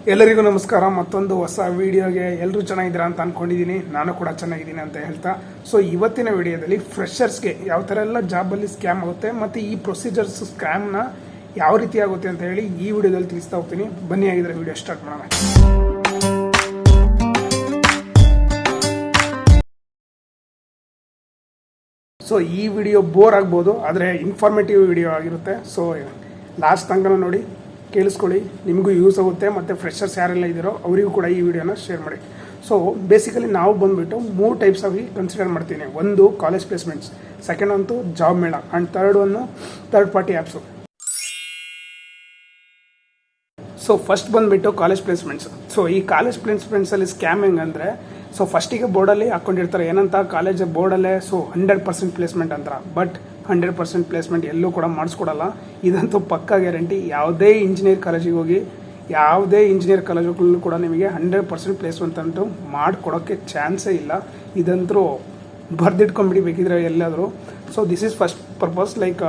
ಎಲ್ಲರಿಗೂ ನಮಸ್ಕಾರ. ಮತ್ತೊಂದು ಹೊಸ ವಿಡಿಯೋಗೆ ಎಲ್ಲರೂ ಚೆನ್ನಾಗಿದ್ದೀರಾ ಅಂತ ಅಂದ್ಕೊಂಡಿದ್ದೀನಿ. ನಾನು ಕೂಡ ಚೆನ್ನಾಗಿದ್ದೀನಿ ಅಂತ ಹೇಳ್ತಾ, ಸೊ ಇವತ್ತಿನ ವಿಡಿಯೋದಲ್ಲಿ ಫ್ರೆಷರ್ಸ್ಗೆ ಯಾವ ಥರ ಎಲ್ಲ ಜಾಬಲ್ಲಿ ಸ್ಕ್ಯಾಮ್ ಆಗುತ್ತೆ ಮತ್ತು ಈ ಪ್ರೊಸೀಜರ್ಸ್ ಸ್ಕ್ಯಾಮ್ನ ಯಾವ ರೀತಿ ಆಗುತ್ತೆ ಅಂತ ಹೇಳಿ ಈ ವಿಡಿಯೋದಲ್ಲಿ ತಿಳಿಸ್ತಾ ಹೋಗ್ತೀನಿ. ಬನ್ನಿ, ಆಗಿದ್ರೆ ವಿಡಿಯೋ ಸ್ಟಾರ್ಟ್ ಮಾಡೋಣ. ಸೊ ಈ ವಿಡಿಯೋ ಬೋರ್ ಆಗ್ಬೋದು, ಆದರೆ ಇನ್ಫಾರ್ಮೇಟಿವ್ ವಿಡಿಯೋ ಆಗಿರುತ್ತೆ. ಸೊ ಲಾಸ್ಟ್ ತನಕ ನೋಡಿ, ಕೇಳಿಸ್ಕೊಳ್ಳಿ, ನಿಮಗೂ ಯೂಸ್ ಆಗುತ್ತೆ ಮತ್ತು ಫ್ರೆಷರ್ಸ್ ಯಾರೆಲ್ಲ ಇದ್ದಾರೋ ಅವರಿಗೂ ಕೂಡ ಈ ವಿಡಿಯೋನ ಶೇರ್ ಮಾಡಿ. ಸೊ ಬೇಸಿಕಲಿ ನಾವು ಬಂದುಬಿಟ್ಟು 3 ಟೈಪ್ಸ್ ಆಗಿ ಕನ್ಸಿಡರ್ ಮಾಡ್ತೀನಿ. ಒಂದು ಕಾಲೇಜ್ ಪ್ಲೇಸ್ಮೆಂಟ್ಸ್, ಸೆಕೆಂಡ್ ಅಂತೂ ಜಾಬ್ ಮೇಳ, and third party apps. So first ಬಂದುಬಿಟ್ಟು ಕಾಲೇಜ್ ಪ್ಲೇಸ್ಮೆಂಟ್ಸ್. ಸೊ ಈ ಕಾಲೇಜ್ ಪ್ಲೇಸ್ಮೆಂಟ್ಸಲ್ಲಿ ಸ್ಕ್ಯಾಮ್ ಹೆಂಗಂದರೆ, ಸೊ ಫಸ್ಟಿಗೆ ಬೋರ್ಡಲ್ಲಿ ಹಾಕ್ಕೊಂಡಿರ್ತಾರೆ ಏನಂತ, ಕಾಲೇಜ್ ಬೋರ್ಡಲ್ಲೇ ಸೊ 100% ಪ್ಲೇಸ್ಮೆಂಟ್ ಅಂತ. ಬಟ್ 100% ಪ್ಲೇಸ್ಮೆಂಟ್ ಎಲ್ಲೂ ಕೂಡ ಮಾಡಿಸ್ಕೊಡಲ್ಲ. ಇದಂತೂ ಪಕ್ಕಾ ಗ್ಯಾರಂಟಿ. ಯಾವುದೇ ಇಂಜಿನಿಯರ್ ಕಾಲೇಜಿಗೆ ಹೋಗಿ, ಯಾವುದೇ ಇಂಜಿನಿಯರ್ ಕಾಲೇಜುಗಳಲ್ಲೂ ಕೂಡ ನಿಮಗೆ 100% ಪ್ಲೇಸ್ಮೆಂಟ್ ಅಂತೂ ಮಾಡಿಕೊಡೋಕ್ಕೆ ಚಾನ್ಸೇ ಇಲ್ಲ. ಇದಂತೂ ಬರೆದಿಟ್ಕೊಂಡ್ಬಿಡಿ ಬೇಕಿದ್ರೆ ಎಲ್ಲಾದರೂ. So this is first purpose. Like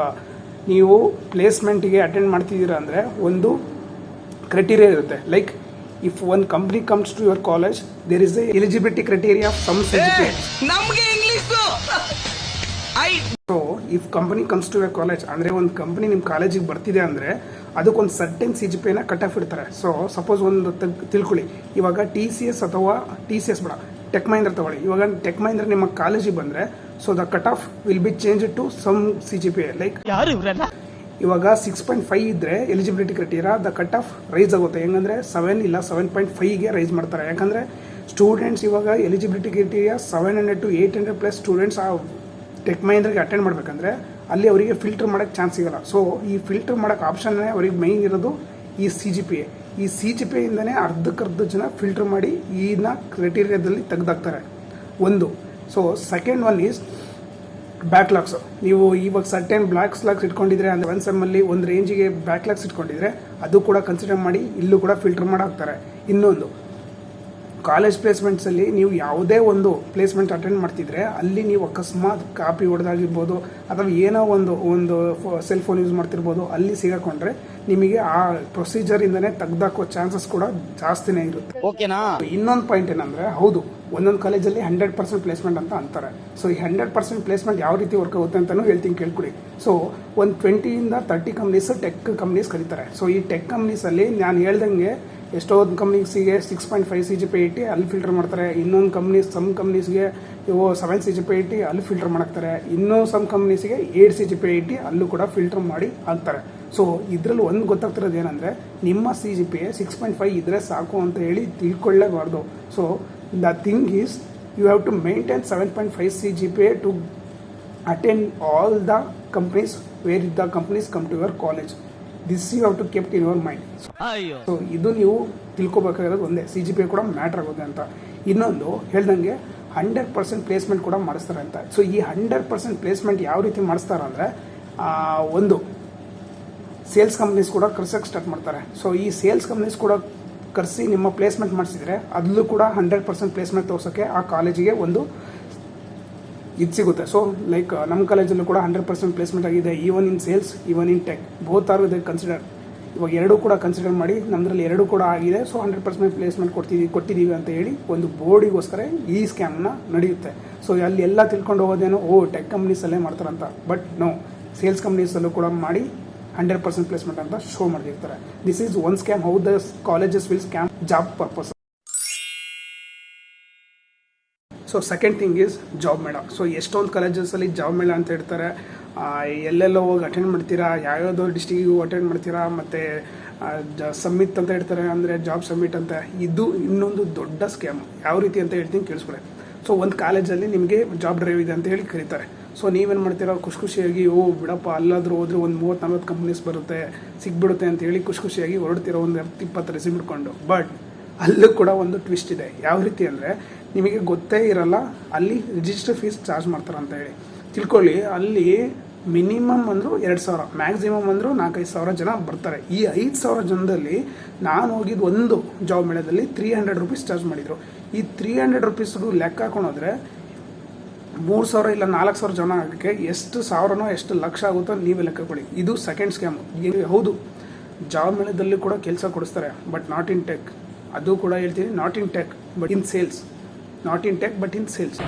ನೀವು ಪ್ಲೇಸ್ಮೆಂಟಿಗೆ ಅಟೆಂಡ್ ಮಾಡ್ತಿದ್ದೀರಾ ಅಂದರೆ ಒಂದು ಕ್ರೈಟೀರಿಯಾ ಇರುತ್ತೆ. Like if one company comes to your college, there is a eligibility criteria of some CGPA. ನಮಗೆ English. So if company comes to your college ಅಂದರೆ ಒಂದು company ನಿಮ್ಮ ಕಾಲೇಜಿಗೆ ಬರ್ತಿದೆ ಅಂದರೆ ಅದಕ್ಕೊಂದು ಸರ್ಟೆನ್ CGPAನ ಕಟ್ ಆಫ್ ಇಡ್ತಾರೆ. ಸೊ ಸಪೋಸ್ ಒಂದು ತಿಳ್ಕೊಳ್ಳಿ, ಇವಾಗ TCS ಅಥವಾ TCS ಬೇಡ, ಟೆಕ್ ಮಹೀಂದ್ರ ತಗೊಳ್ಳಿ. ಇವಾಗ ಟೆಕ್ ಮಹೀಂದ್ರ ನಿಮ್ಮ ಕಾಲೇಜಿಗೆ ಬಂದರೆ so the cut off will be change to some CGPA. Like ಇವಾಗ 6.5 ಇದ್ದರೆ eligibility criteria, the cut off rise ಆಗುತ್ತೆ. ಹೆಂಗಂದರೆ 7 ಇಲ್ಲ 7.5ಗೆ ರೈಸ್ ಮಾಡ್ತಾರೆ. ಯಾಕಂದರೆ ಸ್ಟೂಡೆಂಟ್ಸ್ ಇವಾಗ eligibility criteria 700 to 800 plus students ಆ ಟೆಕ್ ಮಹೀಂದ್ರಿಗೆ ಅಟೆಂಡ್ ಮಾಡಬೇಕಂದ್ರೆ ಅಲ್ಲಿ ಅವರಿಗೆ ಫಿಲ್ಟರ್ ಮಾಡೋಕ್ಕೆ ಚಾನ್ಸ್ ಸಿಗೋಲ್ಲ. ಸೊ ಈ ಫಿಲ್ಟರ್ ಮಾಡೋಕ್ಕೆ ಆಪ್ಷನ್ನೇ ಅವ್ರಿಗೆ ಮೈನ್ ಇರೋದು ಈ CGPA. ಈ CGPAಯಿಂದನೇ ಅರ್ಧಕ್ಕರ್ಧ ಜನ ಫಿಲ್ಟರ್ ಮಾಡಿ ಈನ ಕ್ರೈಟೀರಿಯಾದಲ್ಲಿ ತೆಗೆದಾಕ್ತಾರೆ. ಒಂದು. So second one is backlogs. ನೀವು ಇವಾಗ ಸರ್ಟೆನ್ ಬ್ಯಾಕ್ಲಾಗ್ಸ್ ಇಟ್ಕೊಂಡಿದ್ರೆ ಅಂದರೆ 1 ಸೆಮ್ಮಲ್ಲಿ ಒಂದು ರೇಂಜಿಗೆ ಬ್ಯಾಕ್ಲಾಗ್ಸ್ ಇಟ್ಕೊಂಡಿದ್ರೆ ಅದು ಕೂಡ ಕನ್ಸಿಡರ್ ಮಾಡಿ ಇಲ್ಲೂ ಕೂಡ ಫಿಲ್ಟರ್ ಮಾಡಿ ಹಾಕ್ತಾರೆ. ಇನ್ನೊಂದು, ಕಾಲೇಜ್ ಪ್ಲೇಸ್ಮೆಂಟ್ಸಲ್ಲಿ ನೀವು ಯಾವುದೇ ಒಂದು ಪ್ಲೇಸ್ಮೆಂಟ್ ಅಟೆಂಡ್ ಮಾಡ್ತಿದ್ರೆ ಅಲ್ಲಿ ನೀವು ಅಕಸ್ಮಾತ್ ಕಾಪಿ ಹೊಡೆದಾಗಿರ್ಬೋದು ಅಥವಾ ಏನೋ ಒಂದು ಸೆಲ್ ಫೋನ್ ಯೂಸ್ ಮಾಡ್ತಿರ್ಬೋದು, ಅಲ್ಲಿ ಸಿಗಾಕೊಂಡ್ರೆ ನಿಮಗೆ ಆ ಪ್ರೊಸೀಜರಿಂದನೇ ತೆಗ್ದಾಕೋ ಚಾನ್ಸಸ್ ಕೂಡ ಜಾಸ್ತಿನೇ ಇರುತ್ತೆ. ಓಕೆನಾ? ಇನ್ನೊಂದು ಪಾಯಿಂಟ್ ಏನಂದರೆ, ಹೌದು ಒಂದೊಂದು ಕಾಲೇಜಲ್ಲಿ 100% ಪ್ಲೇಸ್ಮೆಂಟ್ ಅಂತ ಅಂತಾರೆ. ಸೊ ಈ 100% ಪ್ಲೇಸ್ಮೆಂಟ್ ಯಾವ ರೀತಿ ವರ್ಕ್ ಆಗುತ್ತೆ ಅಂತಲೂ ಹೇಳ್ತೀನಿ, ಕೇಳ್ಕೊಡಿ. ಸೊ ಒಂದು 20 to 30 ಕಂಪ್ನೀಸ್ ಟೆಕ್ ಕಂಪ್ನೀಸ್ ಕರೀತಾರೆ. ಸೊ ಈ ಟೆಕ್ ಕಂಪ್ನೀಸಲ್ಲಿ ನಾನು ಹೇಳ್ದಂಗೆ ಎಷ್ಟೊಂದು ಕಂಪ್ನೀಸಿಗೆ 6.5 CGPA ಇಟ್ಟು ಅಲ್ಲಿ ಫಿಲ್ಟರ್ ಮಾಡ್ತಾರೆ. ಇನ್ನೊಂದು ಸಮ್ ಕಂಪ್ನೀಸ್ಗೆ 7 CGPA ಇಟ್ಟು ಅಲ್ಲಿ ಫಿಲ್ಟರ್ ಮಾಡ್ತಾರೆ. ಇನ್ನೂ ಸಮ್ ಕಂಪ್ನೀಸಿಗೆ 8 CGPA ಇಟ್ಟು ಅಲ್ಲೂ ಕೂಡ ಫಿಲ್ಟರ್ ಮಾಡಿ ಹಾಕ್ತಾರೆ. ಸೊ ಇದರಲ್ಲಿ ಒಂದು ಗೊತ್ತಾಗ್ತಿರೋದು ಏನಂದರೆ, ನಿಮ್ಮ CGPA 6.5 ಇದ್ದರೆ ಸಾಕು ಅಂತ ಹೇಳಿ ತಿಳ್ಕೊಳ್ಳೇಬಾರ್ದು. So the thing is you have to maintain 7.5 CGPA to attend all the companies where the companies come to your college. This you have to keep in your mind. So ಇದು ನೀವು ತಿಳ್ಕೊಬೇಕಾಗಿರೋದು ಒಂದೇ, CGPA ಕೂಡ matter ಆಗುತ್ತೆ ಅಂತ. ಇನ್ನೊಂದು ಹೇಳ್ದಂಗೆ 100% placement ಕೂಡ ಮಾಡಿಸ್ತಾರೆ ಅಂತ. ಸೊ ಈ 100% ಪ್ಲೇಸ್ಮೆಂಟ್ ಯಾವ ರೀತಿ ಮಾಡಿಸ್ತಾರೆ ಅಂದರೆ, ಒಂದು ಸೇಲ್ಸ್ ಕಂಪ್ನೀಸ್ ಕೂಡ ಕರ್ಸೋಕ್ಕೆ ಸ್ಟಾರ್ಟ್ ಮಾಡ್ತಾರೆ. ಸೊ ಈ ಸೇಲ್ಸ್ ಕಂಪ್ನೀಸ್ ಕೂಡ ಕರೆಸಿ ನಿಮ್ಮ ಪ್ಲೇಸ್ಮೆಂಟ್ ಮಾಡಿಸಿದ್ರೆ ಅಲ್ಲೂ ಕೂಡ 100% ಪ್ಲೇಸ್ಮೆಂಟ್ ತೋರ್ಸೋಕ್ಕೆ ಆ ಕಾಲೇಜಿಗೆ ಒಂದು ಇದು ಸಿಗುತ್ತೆ. ಸೊ ಲೈಕ್ ನಮ್ಮ ಕಾಲೇಜಲ್ಲೂ ಕೂಡ 100% ಪ್ಲೇಸ್ಮೆಂಟ್ ಆಗಿದೆ, even in sales, even in tech, both are with consider. ಇವಾಗ ಎರಡೂ ಕೂಡ ಕನ್ಸಿಡರ್ ಮಾಡಿ ನಮ್ಮದ್ರಲ್ಲಿ ಎರಡೂ ಕೂಡ ಆಗಿದೆ. ಸೊ 100% ಪ್ಲೇಸ್ಮೆಂಟ್ ಕೊಟ್ಟಿದ್ದೀವಿ ಅಂತ ಹೇಳಿ ಒಂದು ಬೋರ್ಡಿಗೋಸ್ಕರ ಈ ಸ್ಕ್ಯಾಮ್ನ ನಡೆಯುತ್ತೆ. ಸೊ ಅಲ್ಲಿ ಎಲ್ಲ ತಿಳ್ಕೊಂಡು ಹೋಗೋದೇನೋ, ಟೆಕ್ ಕಂಪ್ನೀಸಲ್ಲೇ ಮಾಡ್ತಾರಂತ. ಬಟ್ ನೋ, ಸೇಲ್ಸ್ ಕಂಪ್ನೀಸಲ್ಲೂ ಕೂಡ ಮಾಡಿ 100% ಪ್ಲೇಸ್ಮೆಂಟ್ ಅಂತ ಶೋ ಮಾಡಿರ್ತಾರೆ. This is one scam. How the colleges will scam job purpose. So second thing is job ಮೇಳ. ಸೊ ಎಷ್ಟೊಂದು ಕಾಲೇಜಸಲ್ಲಿ ಜಾಬ್ ಮೇಳ ಅಂತ ಹೇಳ್ತಾರೆ. ಎಲ್ಲೆಲ್ಲೋ ಹೋಗಿ ಅಟೆಂಡ್ ಮಾಡ್ತೀರಾ, ಯಾವ್ಯಾವುದೋ ಡಿಸ್ಟಿಕ್ಕಿಗೂ ಅಟೆಂಡ್ ಮಾಡ್ತೀರಾ, ಮತ್ತು ಸಮ್ಮಿಟ್ ಅಂತ ಹೇಳ್ತಾರೆ, ಅಂದರೆ ಜಾಬ್ ಸಮ್ಮಿಟ್ ಅಂತ. ಇದು ಇನ್ನೊಂದು ದೊಡ್ಡ ಸ್ಕ್ಯಾಮ್. ಯಾವ ರೀತಿ ಅಂತ ಹೇಳ್ತೀನಿ, ಕೇಳಿಸ್ಕೊಳ್ಳಿ. ಸೊ ಒಂದು ಕಾಲೇಜಲ್ಲಿ ನಿಮಗೆ ಜಾಬ್ ಡ್ರೈವ್ ಇದೆ ಅಂತ ಹೇಳಿ ಕರೀತಾರೆ. ಸೊ ನೀವೇನು ಮಾಡ್ತೀರಾ, ಖುಷಿಯಾಗಿ ಬಿಡಪ್ಪ ಅಲ್ಲಾದರೂ ಹೋದ್ರೆ ಒಂದು 30-40 ಕಂಪ್ನೀಸ್ ಬರುತ್ತೆ, ಸಿಗ್ಬಿಡುತ್ತೆ ಅಂತ ಹೇಳಿ ಖುಷಿಯಾಗಿ ಹೊರಡ್ತಿರೋ ಒಂದು 20 ರೆಸ್ಯೂಮ್ ಇಟ್ಕೊಂಡು. ಬಟ್ ಅಲ್ಲೂ ಕೂಡ ಒಂದು ಟ್ವಿಸ್ಟ್ ಇದೆ. ಯಾವ ರೀತಿ ಅಂದರೆ, ನಿಮಗೆ ಗೊತ್ತೇ ಇರಲ್ಲ ಅಲ್ಲಿ ರಿಜಿಸ್ಟರ್ ಫೀಸ್ ಚಾರ್ಜ್ ಮಾಡ್ತಾರೆ ಅಂತ ಹೇಳಿ ತಿಳ್ಕೊಳ್ಳಿ. ಅಲ್ಲಿ ಮಿನಿಮಮ್ ಅಂದರೂ 2,000, ಮ್ಯಾಕ್ಸಿಮಮ್ ಅಂದರೂ 4-5 ಸಾವಿರ ಜನ ಬರ್ತಾರೆ. ಈ 5,000 ಜನದಲ್ಲಿ ನಾನು ಹೋಗಿದ್ದು ಒಂದು ಜಾಬ್ ಮೇಳದಲ್ಲಿ 300 ರೂಪೀಸ್ ಚಾರ್ಜ್ ಮಾಡಿದರು. ಈ 300 ರೂಪೀಸ್ಗೂ ಲೆಕ್ಕ ಹಾಕೊಂಡೋದ್ರೆ 3,000 ಇಲ್ಲ 4,000 ಜನ ಆಗೋಕ್ಕೆ ಎಷ್ಟು ಸಾವಿರನೋ ಎಷ್ಟು ಲಕ್ಷ ಆಗುತ್ತೋ ನೀವೇ ಲೆಕ್ಕ ಕೊಡಿ. ಇದು ಸೆಕೆಂಡ್ ಸ್ಕ್ಯಾಮು. ಹೌದು, ಜಾಬ್ ಮೇಳದಲ್ಲಿ ಕೂಡ ಕೆಲಸ ಕೊಡಿಸ್ತಾರೆ, ಬಟ್ ನಾಟ್ ಇನ್ ಟೆಕ್. ಅದು ಕೂಡ ಹೇಳ್ತೀನಿ, not in tech but in sales. Not in tech but in sales.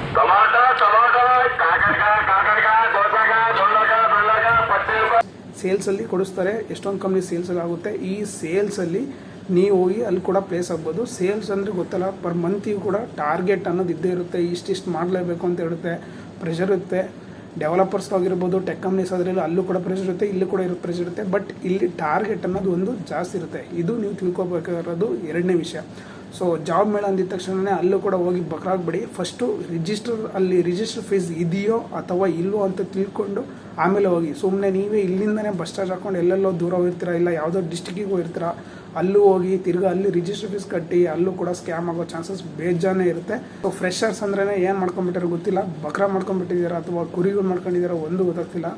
ಸೇಲ್ಸಲ್ಲಿ ಕೊಡಿಸ್ತಾರೆ, ಎಷ್ಟೊಂದು ಕಂಪ್ನಿ ಸೇಲ್ಸಲ್ಲಿ ಆಗುತ್ತೆ. ಈ ಸೇಲ್ಸಲ್ಲಿ ನೀವು ಹೋಗಿ ಅಲ್ಲಿ ಕೂಡ ಪ್ಲೇಸ್ ಆಗ್ಬೋದು. ಸೇಲ್ಸ್ ಅಂದರೆ ಗೊತ್ತಲ್ಲ, ಪರ್ ಮಂತಿಗೂ ಕೂಡ ಟಾರ್ಗೆಟ್ ಅನ್ನೋದು ಇದ್ದೇ ಇರುತ್ತೆ. ಇಷ್ಟಿಷ್ಟು ಮಾಡಲೇಬೇಕು ಅಂತ ಇರುತ್ತೆ, ಪ್ರೆಷರ್ ಇರುತ್ತೆ. ಡೆವಲಪರ್ಸ್ ಆಗಿರ್ಬೋದು, ಟೆಕ್ ಕಂಪ್ನೀಸ್ ಅದರಲ್ಲಿ ಅಲ್ಲೂ ಕೂಡ ಪ್ರೆಷರ್ ಇರುತ್ತೆ, ಇಲ್ಲೂ ಕೂಡ ಪ್ರೆಷರ್ ಇರುತ್ತೆ. ಬಟ್ ಇಲ್ಲಿ ಟಾರ್ಗೆಟ್ ಅನ್ನೋದು ಒಂದು ಜಾಸ್ತಿ ಇರುತ್ತೆ. ಇದು ನೀವು ತಿಳ್ಕೊಬೇಕಾಗಿರೋದು ಎರಡನೇ ವಿಷಯ. ಸೊ ಜಾಬ್ ಮೇಳ ಅಂದಿದ ತಕ್ಷಣ ಅಲ್ಲೂ ಕೂಡ ಹೋಗಿ ಬಕ್ರಾಗ್ಬಿಡಿ. ಫಸ್ಟು ರಿಜಿಸ್ಟರ್ ಫೀಸ್ ಇದೆಯೋ ಅಥವಾ ಇಲ್ಲೋ ಅಂತ ತಿಳ್ಕೊಂಡು ಆಮೇಲೆ ಹೋಗಿ. ಸುಮ್ಮನೆ ನೀವೇ ಇಲ್ಲಿಂದನೇ ಬಸ್ ಚಾರ್ಜ್ ಹಾಕೊಂಡು ಎಲ್ಲೆಲ್ಲೋ ದೂರ ಹೋಗಿರ್ತೀರ, ಇಲ್ಲ ಯಾವುದೋ ಡಿಸ್ಟಿಕ್ಕಿಗೆ ಹೋಗಿರ್ತೀರ, ಅಲ್ಲೂ ಹೋಗಿ ತಿರ್ಗಾ ಅಲ್ಲಿ ರಿಜಿಸ್ಟರ್ ಫೀಸ್ ಕಟ್ಟಿ ಅಲ್ಲೂ ಕೂಡ ಸ್ಕ್ಯಾಮ್ ಆಗೋ ಚಾನ್ಸಸ್ ಬೇಜಾನೇ ಇರುತ್ತೆ. ಸೊ ಫ್ರೆಷರ್ಸ್ ಅಂದ್ರೆ ಏನು ಮಾಡ್ಕೊಂಡ್ಬಿಟ್ಟಾರೋ ಗೊತ್ತಿಲ್ಲ, ಬಕ್ರಾ ಮಾಡ್ಕೊಂಡ್ಬಿಟ್ಟಿದ್ದೀರಾ ಅಥವಾ ಕುರಿಗಳು ಮಾಡ್ಕೊಂಡಿದ್ದೀರಾ ಒಂದು ಗೊತ್ತಾಗ್ತಿಲ್ಲ.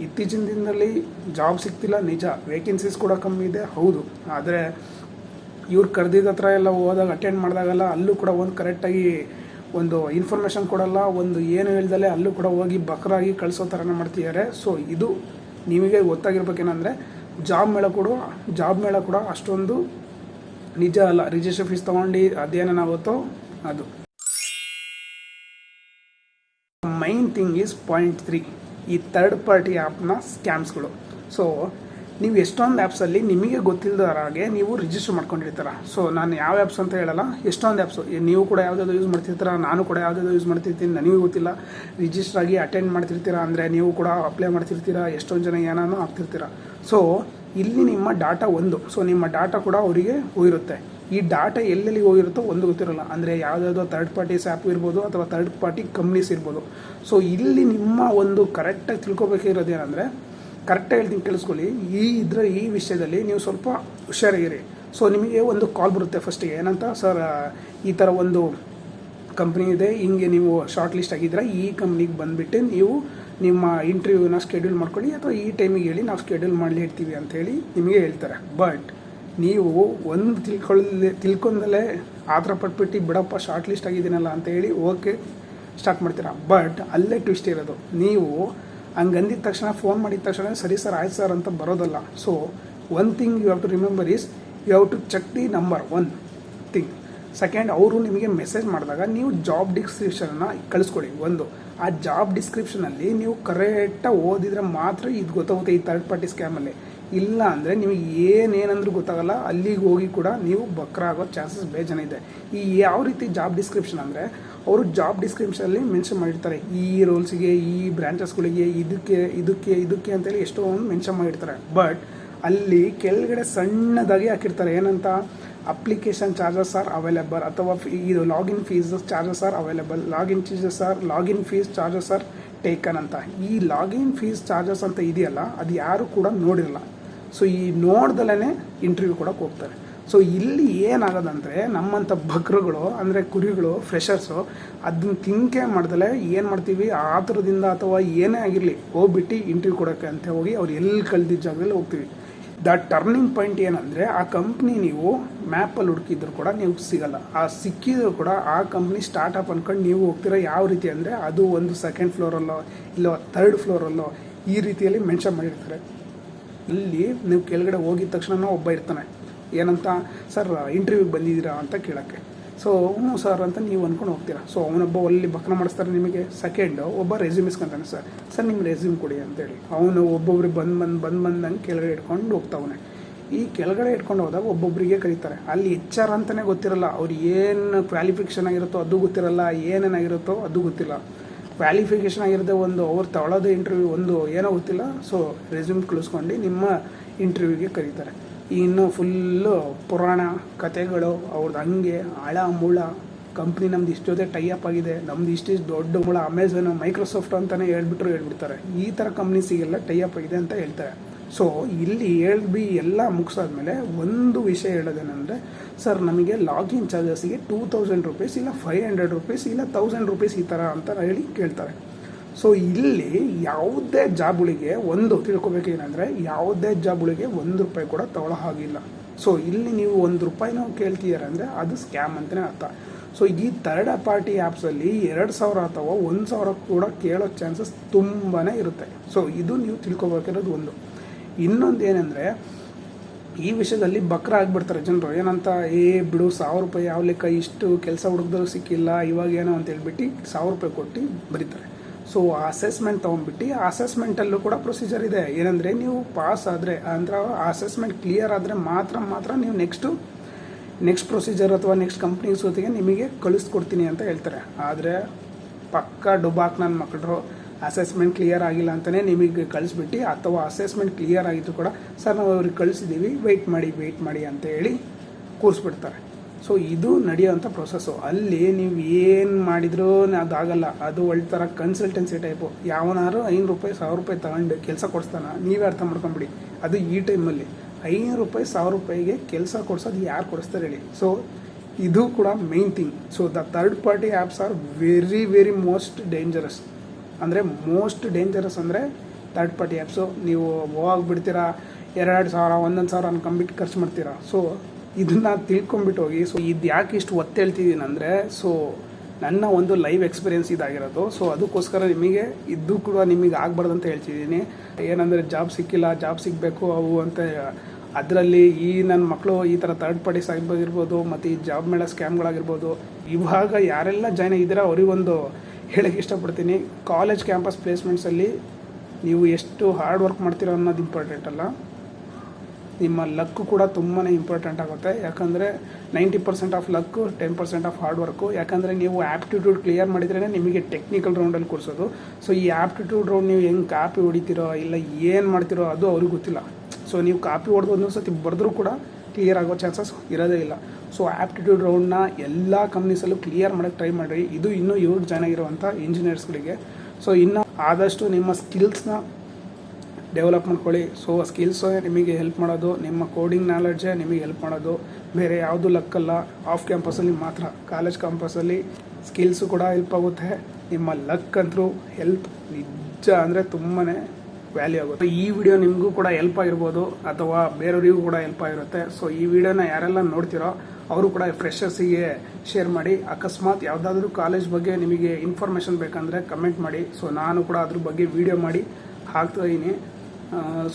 ಇತ್ತೀಚಿನ ದಿನದಲ್ಲಿ ಜಾಬ್ ಸಿಗ್ತಿಲ್ಲ ನಿಜ, ವೇಕೆನ್ಸೀಸ್ ಕೂಡ ಕಮ್ಮಿ ಇದೆ ಹೌದು. ಆದರೆ ಇವ್ರು ಕರೆದಿದ್ದ ಹತ್ರ ಎಲ್ಲ ಹೋದಾಗ ಅಟೆಂಡ್ ಮಾಡಿದಾಗೆಲ್ಲ ಅಲ್ಲೂ ಕೂಡ ಒಂದು ಕರೆಕ್ಟಾಗಿ ಒಂದು ಇನ್ಫಾರ್ಮೇಷನ್ ಕೊಡಲ್ಲ, ಒಂದು ಏನು ಹೇಳ್ದಲೆ ಅಲ್ಲೂ ಕೂಡ ಹೋಗಿ ಬಕ್ರಾಗಿ ಕಳಿಸೋ ಥರನೇ ಮಾಡ್ತಿದ್ದಾರೆ. ಸೊ ಇದು ನಿಮಗೆ ಗೊತ್ತಾಗಿರ್ಬೇಕೇನಂದರೆ ಜಾಬ್ ಮೇಳ ಕೂಡ ಅಷ್ಟೊಂದು ನಿಜ ಅಲ್ಲ. ರಿಜಿಸ್ಟರ್ ಫೀಸ್ ತೊಗೊಂಡು ಅದೇನಾಗುತ್ತೋ ಅದು. ಮೈನ್ ಥಿಂಗ್ ಈಸ್ ಪಾಯಿಂಟ್ 3, ಈ ಥರ್ಡ್ ಪಾರ್ಟಿ ಆ್ಯಪ್ನ ಸ್ಕ್ಯಾಮ್ಸ್ಗಳು. ಸೊ ನೀವು ಎಷ್ಟೊಂದು ಆ್ಯಪ್ಸಲ್ಲಿ ನಿಮಗೆ ಗೊತ್ತಿಲ್ಲದ ಹಾಗೆ ನೀವು ರಿಜಿಸ್ಟರ್ ಮಾಡ್ಕೊಂಡಿರ್ತೀರ. ಸೊ ನಾನು ಯಾವ ಆ್ಯಪ್ಸ್ ಅಂತ ಹೇಳಲ್ಲ, ಎಷ್ಟೊಂದು ಆ್ಯಪ್ಸು ನೀವು ಕೂಡ ಯಾವುದಾದ್ರು ಯೂಸ್ ಮಾಡ್ತಿರ್ತೀರ, ನಾನು ಕೂಡ ಯಾವುದಾದ್ರು ಯೂಸ್ ಮಾಡ್ತಿರ್ತೀನಿ, ನನಗೂ ಗೊತ್ತಿಲ್ಲ. ರಿಜಿಸ್ಟರ್ ಆಗಿ ಅಟೆಂಡ್ ಮಾಡ್ತಿರ್ತೀರ ಅಂದರೆ ನೀವು ಕೂಡ ಅಪ್ಲೈ ಮಾಡ್ತಿರ್ತೀರ, ಎಷ್ಟೊಂದು ಜನ ಏನಾನು ಆಗ್ತಿರ್ತೀರ. ಸೊ ಇಲ್ಲಿ ನಿಮ್ಮ ಡಾಟಾ ಒಂದು, ಸೊ ನಿಮ್ಮ ಡಾಟಾ ಕೂಡ ಅವರಿಗೆ ಹೋಗಿರುತ್ತೆ. ಈ ಡಾಟಾ ಎಲ್ಲೆಲ್ಲಿ ಹೋಗಿರುತ್ತೋ ಒಂದು ಗೊತ್ತಿರೋಲ್ಲ. ಅಂದರೆ ಯಾವುದಾದ್ರು ಥರ್ಡ್ ಪಾರ್ಟೀಸ್ ಆ್ಯಪ್ ಇರ್ಬೋದು ಅಥವಾ ಥರ್ಡ್ ಪಾರ್ಟಿ ಕಂಪ್ನೀಸ್ ಇರ್ಬೋದು. ಸೊ ಇಲ್ಲಿ ನಿಮ್ಮ ಒಂದು ಕರೆಕ್ಟಾಗಿ ತಿಳ್ಕೊಬೇಕಿರೋದು ಏನಂದರೆ, ಕರೆಕ್ಟಾಗಿ ಹೇಳ್ತೀನಿ ಕೇಳಿಸ್ಕೊಳ್ಳಿ, ಈ ವಿಷಯದಲ್ಲಿ ನೀವು ಸ್ವಲ್ಪ ಹುಷಾರಾಗಿರಿ. ಸೊ ನಿಮಗೆ ಒಂದು ಕಾಲ್ ಬರುತ್ತೆ ಫಸ್ಟಿಗೆ, ಏನಂತ, ಸರ್ ಈ ಥರ ಒಂದು ಕಂಪ್ನಿ ಇದೆ, ಹಿಂಗೆ ನೀವು ಶಾರ್ಟ್ ಲಿಸ್ಟ್ ಆಗಿದ್ರೆ ಈ ಕಂಪ್ನಿಗೆ ಬಂದುಬಿಟ್ಟು ನೀವು ನಿಮ್ಮ ಇಂಟರ್ವ್ಯೂನ ಸ್ಕೆಡ್ಯೂಲ್ ಮಾಡ್ಕೊಳ್ಳಿ ಅಥವಾ ಈ ಟೈಮಿಗೆ ಹೇಳಿ ನಾವು ಸ್ಕೆಡ್ಯೂಲ್ ಮಾಡಲಿ ಇರ್ತೀವಿ ಅಂಥೇಳಿ ನಿಮಗೆ ಹೇಳ್ತಾರೆ. ಬಟ್ ನೀವು ಒಂದು ತಿಳ್ಕೊಂಡಲೇ ಆತರ ಪಟ್ಬಿಟ್ಟು ಬಿಡಪ್ಪ ಶಾರ್ಟ್ ಲಿಸ್ಟ್ ಆಗಿದ್ದೀನಲ್ಲ ಅಂತ ಹೇಳಿ ಓಕೆ ಸ್ಟಾರ್ಟ್ ಮಾಡ್ತೀರಾ. ಬಟ್ ಅಲ್ಲೇ ಟ್ವಿಸ್ಟ್ ಇರೋದು, ನೀವು ಹಂಗಂದಿದ ತಕ್ಷಣ ಫೋನ್ ಮಾಡಿದ ತಕ್ಷಣ ಸರಿ ಸರ್ ಆಯ್ತು ಸರ್ ಅಂತ ಬರೋದಲ್ಲ. So one thing you have to remember is you have to check the number, one thing. Second, ಅವರು ನಿಮಗೆ ಮೆಸೇಜ್ ಮಾಡಿದಾಗ ನೀವು ಜಾಬ್ ಡಿಸ್ಕ್ರಿಪ್ಷನ್ನ ಕಳಿಸ್ಕೊಡಿ. ಒಂದು, ಆ ಜಾಬ್ ಡಿಸ್ಕ್ರಿಪ್ಷನಲ್ಲಿ ನೀವು ಕರೆಕ್ಟಾಗಿ ಓದಿದರೆ ಮಾತ್ರ ಇದು ಗೊತ್ತಾಗುತ್ತೆ ಈ ಥರ್ಡ್ ಪಾರ್ಟಿ ಸ್ಕ್ಯಾಮಲ್ಲಿ. ಇಲ್ಲ ಅಂದರೆ ನಿಮಗೆ ಏನೇನಂದ್ರೂ ಗೊತ್ತಾಗಲ್ಲ, ಅಲ್ಲಿಗೆ ಹೋಗಿ ಕೂಡ ನೀವು ಬಕ್ರ ಆಗೋ ಚಾನ್ಸಸ್ ಬೇಜಾನ ಇದೆ. ಈ ಯಾವ ರೀತಿ ಜಾಬ್ ಡಿಸ್ಕ್ರಿಪ್ಷನ್ ಅಂದರೆ, ಅವರು ಜಾಬ್ ಡಿಸ್ಕ್ರಿಪ್ಷನಲ್ಲಿ ಮೆನ್ಷನ್ ಮಾಡಿರ್ತಾರೆ ಈ ರೋಲ್ಸಿಗೆ, ಈ ಬ್ರಾಂಚಸ್ಗಳಿಗೆ, ಇದಕ್ಕೆ ಅಂತೇಳಿ ಎಷ್ಟೊಂದು ಮೆನ್ಷನ್ ಮಾಡಿರ್ತಾರೆ. ಬಟ್ ಅಲ್ಲಿ ಕೆಳಗಡೆ ಸಣ್ಣದಾಗಿ ಹಾಕಿರ್ತಾರೆ ಏನಂತ, ಅಪ್ಲಿಕೇಶನ್ ಚಾರ್ಜಸ್ ಆರ್ ಅವೈಲೇಬಲ್ ಅಥವಾ ಇದು login fees charges are available, login fees charges are taken ಅಂತ. ಈ ಲಾಗಿನ್ ಫೀಸ್ ಚಾರ್ಜಸ್ ಅಂತ ಇದೆಯಲ್ಲ, ಅದು ಯಾರು ಕೂಡ ನೋಡಿರಲ್ಲ. ಸೊ ಈ ನೋಡ್ದಲೇ ಇಂಟರ್ವ್ಯೂ ಕೊಡೋಕೆ ಹೋಗ್ತಾರೆ. ಸೊ ಇಲ್ಲಿ ಏನಾಗೋದಂದರೆ, ನಮ್ಮಂಥ ಬಕ್ರುಗಳು ಅಂದರೆ ಕುರಿಗಳು, ಫ್ರೆಷರ್ಸು ಅದನ್ನ ತಿಂಕೆ ಮಾಡ್ದಲೆ ಏನು ಮಾಡ್ತೀವಿ, ಆತುರದಿಂದ ಅಥವಾ ಏನೇ ಆಗಿರಲಿ ಹೋಗ್ಬಿಟ್ಟು ಇಂಟರ್ವ್ಯೂ ಕೊಡೋಕ್ಕೆ ಅಂತ ಹೋಗಿ ಅವ್ರು ಎಲ್ಲಿ ಕಳೆದಿದ್ದ ಜಾಗದಲ್ಲಿ ಹೋಗ್ತೀವಿ. ದ ಟರ್ನಿಂಗ್ ಪಾಯಿಂಟ್ ಏನಂದರೆ, ಆ ಕಂಪ್ನಿ ನೀವು ಮ್ಯಾಪಲ್ಲಿ ಹುಡುಕಿದ್ರು ಕೂಡ ನೀವು ಸಿಗಲ್ಲ. ಆ ಸಿಕ್ಕಿದ್ರು ಕೂಡ ಆ ಕಂಪ್ನಿ ಸ್ಟಾರ್ಟಪ್ ಅಂದ್ಕೊಂಡು ನೀವು ಹೋಗ್ತೀರ. ಯಾವ ರೀತಿ ಅಂದರೆ, ಅದು ಒಂದು ಸೆಕೆಂಡ್ ಫ್ಲೋರಲ್ಲೋ ಇಲ್ಲ ಥರ್ಡ್ ಫ್ಲೋರಲ್ಲೋ ಈ ರೀತಿಯಲ್ಲಿ ಮೆನ್ಷನ್ ಮಾಡಿರ್ತಾರೆ. ಇಲ್ಲಿ ನೀವು ಕೆಳಗಡೆ ಹೋಗಿದ ತಕ್ಷಣ ಒಬ್ಬ ಇರ್ತಾನೆ, ಏನಂತ, ಸರ್ ಇಂಟರ್ವ್ಯೂಗೆ ಬಂದಿದ್ದೀರಾ ಅಂತ ಕೇಳೋಕ್ಕೆ. ಸೊ ಹ್ಞೂ ಸರ್ ಅಂತ ನೀವು ಅಂದ್ಕೊಂಡು ಹೋಗ್ತೀರಾ. ಸೊ ಅವನೊಬ್ಬ ಅಲ್ಲಿ ಬಕ್ನ ಮಾಡಿಸ್ತಾರೆ ನಿಮಗೆ. ಸೆಕೆಂಡು ಒಬ್ಬ ರೆಸ್ಯೂಮ್ ಇಸ್ಕೊಂತಾನೆ, ಸರ್ ನಿಮ್ಮ ರೆಸ್ಯೂಮ್ ಕೊಡಿ ಅಂತೇಳಿ. ಅವನು ಒಬ್ಬೊಬ್ರಿಗೆ ಬಂದಂಗೆ ಕೆಳಗಡೆ ಇಟ್ಕೊಂಡು ಹೋಗ್ತಾವನೆ. ಈ ಕೆಳಗಡೆ ಇಟ್ಕೊಂಡು ಹೋದಾಗ ಒಬ್ಬೊಬ್ಬರಿಗೆ ಕರೀತಾರೆ. ಅಲ್ಲಿ HR ಅಂತಲೇ ಗೊತ್ತಿರಲ್ಲ, ಅವ್ರು ಏನು ಕ್ವಾಲಿಫಿಕೇಷನ್ ಆಗಿರುತ್ತೋ ಅದು ಗೊತ್ತಿರಲ್ಲ, ಏನೇನಾಗಿರುತ್ತೋ ಅದು ಗೊತ್ತಿಲ್ಲ. ಕ್ವಾಲಿಫಿಕೇಷನ್ ಆಗಿರುತ್ತೆ ಒಂದು, ಅವ್ರು ತಗೊಳ್ಳೋದು ಇಂಟರ್ವ್ಯೂ ಒಂದು ಏನೋ ಗೊತ್ತಿಲ್ಲ. ಸೊ ರೆಸ್ಯೂಮ್ ಕಳಿಸ್ಕೊಂಡು ನಿಮ್ಮ ಇಂಟರ್ವ್ಯೂಗೆ ಕರೀತಾರೆ. ಇನ್ನು ಫುಲ್ಲು ಪುರಾಣ ಕತೆಗಳು ಅವ್ರದ್ದು, ಹಂಗೆ ಆಳ ಮೂಳ ಕಂಪ್ನಿ ನಮ್ದು ಇಷ್ಟು ಜೊತೆ ಟೈಅಪ್ ಆಗಿದೆ, ನಮ್ದು ಇಷ್ಟಿಷ್ಟು ದೊಡ್ಡ ಮೂಳ ಅಮೆಝಾನ್, ಮೈಕ್ರೋಸಾಫ್ಟ್ ಅಂತಲೇ ಹೇಳ್ಬಿಡ್ತಾರೆ. ಈ ಥರ ಕಂಪ್ನೀಸಿಗೆಲ್ಲ ಟೈಅಪ್ ಆಗಿದೆ ಅಂತ ಹೇಳ್ತಾರೆ. ಸೊ ಇಲ್ಲಿ ಎಲ್ಲ ಮುಗಿಸಾದ್ಮೇಲೆ ಒಂದು ವಿಷಯ ಹೇಳೋದೇನೆಂದರೆ, ಸರ್ ನಮಗೆ ಲಾಗಿನ್ ಚಾರ್ಜಸ್ಸಿಗೆ 2000 ರೂಪೀಸ್ ಇಲ್ಲ 500 ರೂಪೀಸ್ ಇಲ್ಲ 1000 ರೂಪೀಸ್ ಈ ಥರ ಅಂತ ಹೇಳಿ ಕೇಳ್ತಾರೆ. ಸೊ ಇಲ್ಲಿ ಯಾವುದೇ ಜಾಬ್ಗಳಿಗೆ ಒಂದು ತಿಳ್ಕೊಬೇಕೇನೆಂದರೆ, ಯಾವುದೇ ಜಾಬ್ಗಳಿಗೆ ₹1 ಕೂಡ ತಗೊಳ್ಳೋ ಹಾಗಿಲ್ಲ. ಸೊ ಇಲ್ಲಿ ನೀವು ₹1 ಕೇಳ್ತಿದ್ದಾರೆ ಅಂದರೆ ಅದು ಸ್ಕ್ಯಾಮ್ ಅಂತಲೇ ಅರ್ಥ. ಸೊ ಈ ಥರ್ಡ್ ಪಾರ್ಟಿ ಆ್ಯಪ್ಸಲ್ಲಿ 2000 ಅಥವಾ 1000 ಕೂಡ ಕೇಳೋ ಚಾನ್ಸಸ್ ತುಂಬಾ ಇರುತ್ತೆ. ಸೊ ಇದು ನೀವು ತಿಳ್ಕೊಬೇಕಿರೋದು ಒಂದು. ಇನ್ನೊಂದು ಏನಂದರೆ, ಈ ವಿಷಯದಲ್ಲಿ ಬಕ್ರ ಆಗಿಬಿಡ್ತಾರೆ ಜನರು. ಏನಂತ ಬಿಡು 1000 ರೂಪಾಯಿ ಯಾವ ಲೆಕ್ಕ, ಇಷ್ಟು ಕೆಲಸ ಹುಡುಕಿದ್ರು ಸಿಕ್ಕಿಲ್ಲ ಇವಾಗ ಏನೋ ಅಂತ ಹೇಳ್ಬಿಟ್ಟು 1000 ರೂಪಾಯಿ ಕೊಟ್ಟು ಬರೀತಾರೆ. ಸೊ ಅಸೆಸ್ಮೆಂಟ್ ತೊಗೊಂಡ್ಬಿಟ್ಟು ಅಸೆಸ್ಮೆಂಟಲ್ಲೂ ಕೂಡ ಪ್ರೊಸೀಜರ್ ಇದೆ. ಏನಂದರೆ ನೀವು ಪಾಸ್ ಆದರೆ ಅಂದರೆ ಅಸೆಸ್ಮೆಂಟ್ ಕ್ಲಿಯರ್ ಆದರೆ ಮಾತ್ರ ನೀವು ನೆಕ್ಸ್ಟ್ ಪ್ರೊಸೀಜರ್ ಅಥವಾ ನೆಕ್ಸ್ಟ್ ಕಂಪ್ನೀಸ್ ಜೊತೆಗೆ ನಿಮಗೆ ಕಳಿಸ್ಕೊಡ್ತೀನಿ ಅಂತ ಹೇಳ್ತಾರೆ. ಆದರೆ ಪಕ್ಕ ಡುಬಾಕ್ ನನ್ನ ಮಕ್ಕಳು ಅಸೆಸ್ಮೆಂಟ್ ಕ್ಲಿಯರ್ ಆಗಿಲ್ಲ ಅಂತಲೇ ನಿಮಗೆ ಕಳಿಸ್ಬಿಟ್ಟು, ಅಥವಾ ಅಸೆಸ್ಮೆಂಟ್ ಕ್ಲಿಯರ್ ಆಗಿದ್ದು ಕೂಡ ಸರ್ ನಾವು ಅವ್ರಿಗೆ ಕಳಿಸಿದ್ದೀವಿ ವೆಯ್ಟ್ ಮಾಡಿ ಅಂತ ಹೇಳಿ ಕೂರಿಸ್ಬಿಡ್ತಾರೆ. ಸೊ ಇದು ನಡೆಯೋವಂಥ ಪ್ರೊಸೆಸ್ಸು. ಅಲ್ಲಿ ನೀವು ಏನು ಮಾಡಿದ್ರೂ ಅದಾಗಲ್ಲ. ಅದು ಒಳ್ಳೆ ಥರ ಕನ್ಸಲ್ಟೆನ್ಸಿ ಟೈಪು. ಯಾವನಾರು 500 ರೂಪಾಯಿ 1000 ರೂಪಾಯಿ ತಗೊಂಡು ಕೆಲಸ ಕೊಡಿಸ್ತಾನೆ, ನೀವೇ ಅರ್ಥ ಮಾಡ್ಕೊಂಬಿಡಿ. ಅದು ಈ ಟೈಮಲ್ಲಿ 500 ರೂಪಾಯಿ 1000 ರೂಪಾಯಿಗೆ ಕೆಲಸ ಕೊಡಿಸೋದು ಯಾರು ಕೊಡಿಸ್ತಾರೆ ಹೇಳಿ. ಸೊ ಇದು ಕೂಡ main thing. So the third party apps are very most dangerous. ಅಂದರೆ ಮೋಸ್ಟ್ ಡೇಂಜರಸ್ ಅಂದರೆ ಥರ್ಡ್ ಪಾರ್ಟಿ ಆ್ಯಪ್ಸು. ನೀವು ಹೋಗ್ಬಿಡ್ತೀರಾ 2,000 1,000 ಅನ್ಕೊಂಬಿಟ್ಟು ಖರ್ಚು ಮಾಡ್ತೀರಾ. ಸೊ ಇದನ್ನು ತಿಳ್ಕೊಂಬಿಟ್ಟು ಹೋಗಿ. ಸೊ ಇದು ಯಾಕೆ ಇಷ್ಟು ಒತ್ತು ಹೇಳ್ತಿದ್ದೀನಿ ಅಂದರೆ, ಸೊ ನನ್ನ ಒಂದು ಲೈವ್ ಎಕ್ಸ್ಪೀರಿಯೆನ್ಸ್ ಇದಾಗಿರೋದು. ಸೊ ಅದಕ್ಕೋಸ್ಕರ ನಿಮಗೆ ಇದು ಕೂಡ ನಿಮಗೆ ಆಗಬಾರ್ದು ಅಂತ ಹೇಳ್ತಿದ್ದೀನಿ. ಏನಂದರೆ ಜಾಬ್ ಸಿಕ್ಕಿಲ್ಲ, ಜಾಬ್ ಸಿಗಬೇಕು ಅವು ಅಂತ. ಅದರಲ್ಲಿ ಈ ನನ್ನ ಮಕ್ಕಳು ಈ ಥರ ಥರ್ಡ್ ಪಾರ್ಟೀಸ್ ಆಗಿರ್ಬೋದು ಮತ್ತು ಈ ಜಾಬ್ ಮೇಳ ಸ್ಕ್ಯಾಮ್ಗಳಾಗಿರ್ಬೋದು. ಇವಾಗ ಯಾರೆಲ್ಲ ಜಾಯ್ನ್ ಆಗಿದ್ದೀರಾ ಅವರಿಗೊಂದು ಹೇಳಕ್ಕೆ ಇಷ್ಟಪಡ್ತೀನಿ. ಕಾಲೇಜ್ ಕ್ಯಾಂಪಸ್ ಪ್ಲೇಸ್ಮೆಂಟ್ಸಲ್ಲಿ ನೀವು ಎಷ್ಟು ಹಾರ್ಡ್ ವರ್ಕ್ ಮಾಡ್ತೀರೋ ಅನ್ನೋದು ಇಂಪಾರ್ಟೆಂಟ್ ಅಲ್ಲ, ನಿಮ್ಮ ಲಕ್ಕು ಕೂಡ ತುಂಬಾ ಇಂಪಾರ್ಟೆಂಟ್ ಆಗುತ್ತೆ. ಯಾಕಂದರೆ 90% of luck, 10% of hard work. ಯಾಕಂದರೆ ನೀವು ಆ್ಯಪ್ಟಿಟ್ಯೂಡ್ ಕ್ಲಿಯರ್ ಮಾಡಿದ್ರೇ ನಿಮಗೆ ಟೆಕ್ನಿಕಲ್ ರೌಂಡಲ್ಲಿ ಕೂರಿಸೋದು. ಸೊ ಈ ಆ್ಯಪ್ಟಿಟ್ಯೂಡ್ ರೌಂಡ್ ನೀವು ಹೆಂಗೆ ಕಾಪಿ ಹೊಡಿತೀರೋ ಇಲ್ಲ ಏನು ಮಾಡ್ತೀರೋ ಅದು ಅವ್ರಿಗೆ ಗೊತ್ತಿಲ್ಲ. ಸೊ ನೀವು ಕಾಪಿ ಹೊಡೆದು ಒಂದೊಂದು ಸತಿ ಬರೆದ್ರೂ ಕೂಡ ಕ್ಲಿಯರ್ ಆಗೋ ಚಾನ್ಸಸ್ ಇರೋದೇ ಇಲ್ಲ. ಸೊ ಆ್ಯಪ್ಟಿಟ್ಯೂಡ್ ರೌಂಡ್ನ ಎಲ್ಲ ಕಂಪ್ನೀಸಲ್ಲೂ ಕ್ಲಿಯರ್ ಮಾಡೋಕ್ಕೆ ಟ್ರೈ ಮಾಡಿರಿ. ಇದು ಇನ್ನೂ ಇವಾಗ ಜಾಯ್ನ್ ಆಗಿರುವಂಥ ಇಂಜಿನಿಯರ್ಸ್ಗಳಿಗೆ. ಸೊ ಇನ್ನು ಆದಷ್ಟು ನಿಮ್ಮ ಸ್ಕಿಲ್ಸ್ನ ಡೆವಲಪ್ ಮಾಡ್ಕೊಳ್ಳಿ. ಸೊ ಸ್ಕಿಲ್ಸೇ ನಿಮಗೆ ಹೆಲ್ಪ್ ಮಾಡೋದು, ನಿಮ್ಮ ಕೋಡಿಂಗ್ ನಾಲೆಡ್ಜೇ ನಿಮಗೆ ಹೆಲ್ಪ್ ಮಾಡೋದು, ಬೇರೆ ಯಾವುದು ಲಕ್ಕಲ್ಲ. ಆಫ್ ಕ್ಯಾಂಪಸಲ್ಲಿ ಮಾತ್ರ. ಕಾಲೇಜ್ ಕ್ಯಾಂಪಸಲ್ಲಿ ಸ್ಕಿಲ್ಸು ಕೂಡ ಹೆಲ್ಪ್ ಆಗುತ್ತೆ. ನಿಮ್ಮ ಲಕ್ ಅಂತೂ ಹೆಲ್ಪ್ ನಿಜ ಅಂದರೆ ತುಂಬಾ ವ್ಯಾಲ್ಯೂ ಆಗುತ್ತೆ. ಈ ವಿಡಿಯೋ ನಿಮಗೂ ಕೂಡ ಹೆಲ್ಪ್ ಆಗಿರ್ಬೋದು ಅಥವಾ ಬೇರೆಯವರಿಗೂ ಕೂಡ ಹೆಲ್ಪ್ ಆಗಿರುತ್ತೆ. ಸೊ ಈ ವಿಡಿಯೋನ ಯಾರೆಲ್ಲ ನೋಡ್ತಿರೋ ಅವರು ಕೂಡ ಫ್ರೆಷರ್ಸಿಗೆ ಶೇರ್ ಮಾಡಿ. ಅಕಸ್ಮಾತ್ ಯಾವುದಾದ್ರೂ ಕಾಲೇಜ್ ಬಗ್ಗೆ ನಿಮಗೆ ಇನ್ಫಾರ್ಮೇಷನ್ ಬೇಕಂದರೆ ಕಮೆಂಟ್ ಮಾಡಿ. ಸೊ ನಾನು ಕೂಡ ಅದ್ರ ಬಗ್ಗೆ ವಿಡಿಯೋ ಮಾಡಿ ಹಾಕ್ತಾಯಿದ್ದೀನಿ.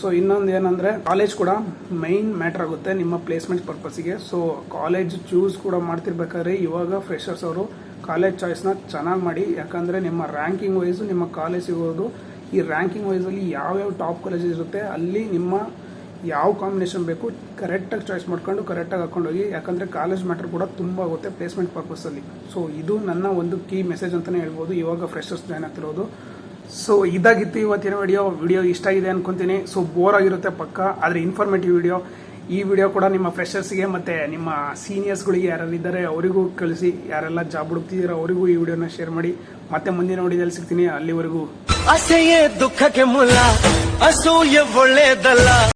ಸೊ ಇನ್ನೊಂದು ಏನಂದರೆ ಕಾಲೇಜ್ ಕೂಡ ಮೈನ್ ಮ್ಯಾಟ್ರ್ ಆಗುತ್ತೆ ನಿಮ್ಮ ಪ್ಲೇಸ್ಮೆಂಟ್ ಪರ್ಪಸ್ಸಿಗೆ. ಸೊ ಕಾಲೇಜ್ ಚೂಸ್ ಕೂಡ ಮಾಡ್ತಿರ್ಬೇಕಾದ್ರೆ ಇವಾಗ ಫ್ರೆಷರ್ಸ್ ಅವರು ಕಾಲೇಜ್ ಚಾಯ್ಸ್ನ ಚೆನ್ನಾಗಿ ಮಾಡಿ. ಯಾಕಂದರೆ ನಿಮ್ಮ ರ್ಯಾಂಕಿಂಗ್ ವೈಸು ನಿಮ್ಮ ಕಾಲೇಜ್ ಸಿಗೋದು. ಈ ರ್ಯಾಂಕಿಂಗ್ ವೈಸಲ್ಲಿ ಯಾವ್ಯಾವ ಟಾಪ್ ಕಾಲೇಜಸ್ ಇರುತ್ತೆ ಅಲ್ಲಿ ನಿಮ್ಮ ಯಾವ ಕಾಂಬಿನೇಷನ್ ಬೇಕು ಕರೆಕ್ಟಾಗಿ ಚಾಯ್ಸ್ ಮಾಡ್ಕೊಂಡು ಕರೆಕ್ಟಾಗಿ ಹಾಕ್ಕೊಂಡೋಗಿ. ಯಾಕಂದರೆ ಕಾಲೇಜ್ ಮ್ಯಾಟ್ರ್ ಕೂಡ ತುಂಬ ಆಗುತ್ತೆ ಪ್ಲೇಸ್ಮೆಂಟ್ ಪರ್ಪಸ್ಸಲ್ಲಿ. ಸೊ ಇದು ನನ್ನ ಒಂದು ಕೀ ಮೆಸೇಜ್ ಅಂತಲೇ ಹೇಳ್ಬೋದು ಇವಾಗ ಫ್ರೆಷರ್ಸ್ ಜಾಯ್ನ್ ಆಗ್ತಿರೋದು. ಸೊ ಇದಾಗಿತ್ತು ಇವತ್ತಿನ ವಿಡಿಯೋ ಇಷ್ಟ ಆಗಿದೆ ಅನ್ಕೊತೀನಿ. ಸೊ ಬೋರ್ ಆಗಿರುತ್ತೆ ಪಕ್ಕ, ಆದರೆ ಇನ್ಫಾರ್ಮೇಟಿವ್ ವಿಡಿಯೋ. ಈ ವಿಡಿಯೋ ಕೂಡ ನಿಮ್ಮ ಫ್ರೆಷರ್ಸ್ಗೆ ಮತ್ತು ನಿಮ್ಮ ಸೀನಿಯರ್ಸ್ಗಳಿಗೆ ಯಾರಿದ್ದಾರೆ ಅವರಿಗೂ ಕಳಿಸಿ. ಯಾರೆಲ್ಲ ಜಾಬ್ ಹುಡುಕ್ತಿದ್ದೀರೋ ಅವರಿಗೂ ಈ ವಿಡಿಯೋನ ಶೇರ್ ಮಾಡಿ. ಮತ್ತೆ ಮುಂದಿನ ವಿಡಿಯೋದಲ್ಲಿ ಸಿಗ್ತೀನಿ. ಅಲ್ಲಿವರೆಗೂ ಅಸೆಯೇ ದುಃಖಕ್ಕೆ ಮೂಲ, ಅಸೂಯೆ ಒಳ್ಳೆಯದಲ್ಲ.